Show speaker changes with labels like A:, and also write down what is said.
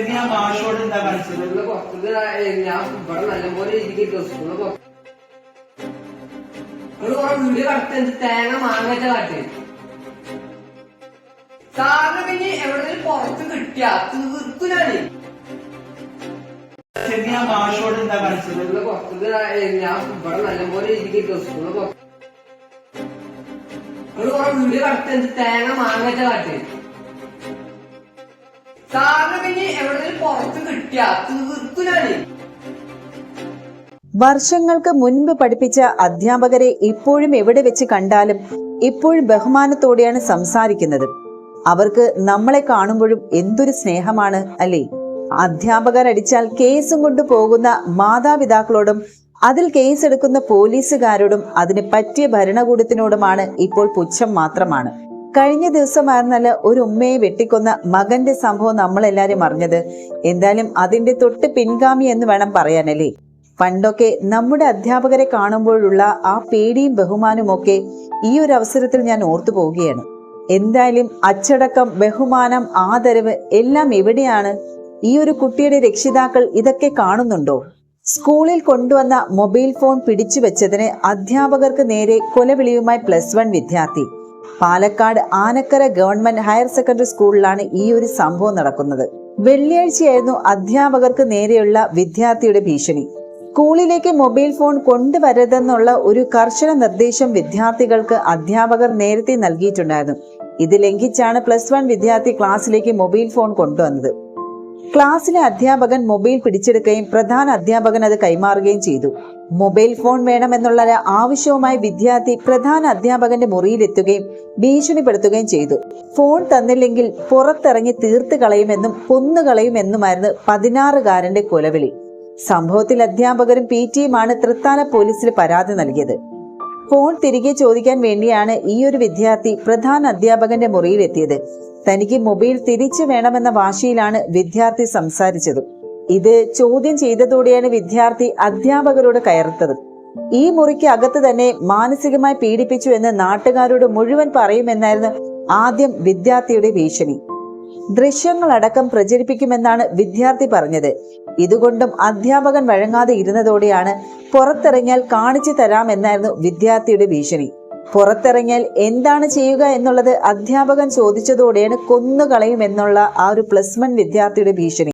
A: ഞാൻ മാഷോട് എന്താ കളിച്ചത്?
B: ഞാൻ ഇവിടെ നല്ലപോലെ ഇരിക്കും സ്കൂളിൽ വീട് കടത്ത് തേങ്ങ മാങ്ങച്ച കാട്ടി സാറിന് പിന്നെ എവിടെ പുറത്ത് കിട്ടിയ തീർത്തുനാണ്.
A: ഞാൻ മാഷോട് എന്താ കളിച്ചത്?
B: ഞാൻ ഇവിടെ നല്ലപോലെ ഇരിക്കും സ്കൂളിൽ വീട് കടത്ത് തേങ്ങ മാങ്ങച്ച കാട്ടി സാറിന് പിന്നെ എവിടെ പുറത്ത് കിട്ടിയ തീർത്തുനാണ്.
C: വർഷങ്ങൾക്ക് മുൻപ് പഠിപ്പിച്ച അധ്യാപകരെ ഇപ്പോഴും എവിടെ വെച്ച് കണ്ടാലും ഇപ്പോഴും ബഹുമാനത്തോടെയാണ് സംസാരിക്കുന്നത്. അവർക്ക് നമ്മളെ കാണുമ്പോഴും എന്തൊരു സ്നേഹമാണ് അല്ലേ? അധ്യാപകർ അടിച്ചാൽ കേസും കൊണ്ട് പോകുന്ന മാതാപിതാക്കളോടും അതിൽ കേസെടുക്കുന്ന പോലീസുകാരോടും അതിന് പറ്റിയ ഭരണകൂടത്തിനോടുമാണ് ഇപ്പോൾ പുച്ഛം മാത്രമാണ്. കഴിഞ്ഞ ദിവസമായിരുന്നല്ല ഒരു ഉമ്മയെ വെട്ടിക്കൊന്ന മകന്റെ സംഭവം നമ്മളെല്ലാരും അറിഞ്ഞത്. എന്തായാലും അതിന്റെ തൊട്ട് പിൻഗാമി എന്ന് വേണം പറയാനല്ലേ. പണ്ടൊക്കെ നമ്മുടെ അധ്യാപകരെ കാണുമ്പോഴുള്ള ആ പേടിയും ബഹുമാനവും ഒക്കെ ഈ ഒരു അവസരത്തിൽ ഞാൻ ഓർത്തു പോവുകയാണ്. എന്തായാലും അച്ചടക്കം, ബഹുമാനം, ആദരവ് എല്ലാം എവിടെയാണ്? ഈ ഒരു കുട്ടിയുടെ രക്ഷിതാക്കൾ ഇതൊക്കെ കാണുന്നുണ്ടോ? സ്കൂളിൽ കൊണ്ടുവന്ന മൊബൈൽ ഫോൺ പിടിച്ചു വെച്ചതിന് അധ്യാപകർക്ക് നേരെ കൊലവിളിയുമായി +1 വിദ്യാർത്ഥി. Palakkad Anakkara government higher secondary സ്കൂളിലാണ് ഈ ഒരു സംഭവം നടക്കുന്നത്. വെള്ളിയാഴ്ചയായിരുന്നു അധ്യാപകർക്ക് നേരെയുള്ള വിദ്യാർത്ഥിയുടെ ഭീഷണി. സ്കൂളിലേക്ക് മൊബൈൽ ഫോൺ കൊണ്ടുവരരുതെന്നുള്ള ഒരു കർശന നിർദ്ദേശം വിദ്യാർത്ഥികൾക്ക് അധ്യാപകർ നേരത്തെ നൽകിയിട്ടുണ്ടായിരുന്നു. ഇത് ലംഘിച്ചാണ് +1 വിദ്യാർത്ഥി ക്ലാസ്സിലേക്ക് മൊബൈൽ ഫോൺ കൊണ്ടുവന്നത്. ക്ലാസ്സിലെ അധ്യാപകൻ മൊബൈൽ പിടിച്ചെടുക്കുകയും പ്രധാന അധ്യാപകൻ അത് കൈമാറുകയും ചെയ്തു. മൊബൈൽ ഫോൺ വേണമെന്നുള്ള ആവശ്യവുമായി വിദ്യാർത്ഥി പ്രധാന അധ്യാപകന്റെ മുറിയിലെത്തുകയും ഭീഷണിപ്പെടുത്തുകയും ചെയ്തു. ഫോൺ തന്നില്ലെങ്കിൽ പുറത്തിറങ്ങി തീർത്ത് കളയുമെന്നും കൊന്നുകളയുമെന്നുമായിരുന്നു 16-കാരന്റെ കൊലവിളി. സംഭവത്തിൽ അധ്യാപകരും PT-യുമാണ് തൃത്താല പോലീസിൽ പരാതി നൽകിയത്. ഫോൺ തിരികെ ചോദിക്കാൻ വേണ്ടിയാണ് ഈ ഒരു വിദ്യാർത്ഥി പ്രധാന അധ്യാപകന്റെ മുറിയിലെത്തിയത്. തനിക്ക് മൊബൈൽ തിരിച്ചു വേണമെന്ന വാശിയിലാണ് വിദ്യാർത്ഥി സംസാരിച്ചത്. ഇത് ചോദ്യം ചെയ്തതോടെയാണ് വിദ്യാർത്ഥി അധ്യാപകരോട് കയർത്തത്. ഈ മുറിക്ക് അകത്ത് തന്നെ മാനസികമായി പീഡിപ്പിച്ചു എന്ന് നാട്ടുകാരോട് മുഴുവൻ പറയുമെന്നായിരുന്നു ആദ്യം വിദ്യാർത്ഥിയുടെ ഭീഷണി. ദൃശ്യങ്ങളടക്കം പ്രചരിപ്പിക്കുമെന്നാണ് വിദ്യാർത്ഥി പറഞ്ഞത്. ഇതുകൊണ്ടും അധ്യാപകൻ വഴങ്ങാതെ ഇരുന്നതോടെയാണ് പുറത്തിറങ്ങിയാൽ കാണിച്ചു തരാമെന്നായിരുന്നു വിദ്യാർത്ഥിയുടെ ഭീഷണി. പുറത്തിറങ്ങിയാൽ എന്താണ് ചെയ്യുക എന്നുള്ളത് അധ്യാപകൻ ചോദിച്ചതോടെയാണ് കൊന്നുകളയുമെന്നുള്ള ആ ഒരു +1 വിദ്യാർത്ഥിയുടെ ഭീഷണി.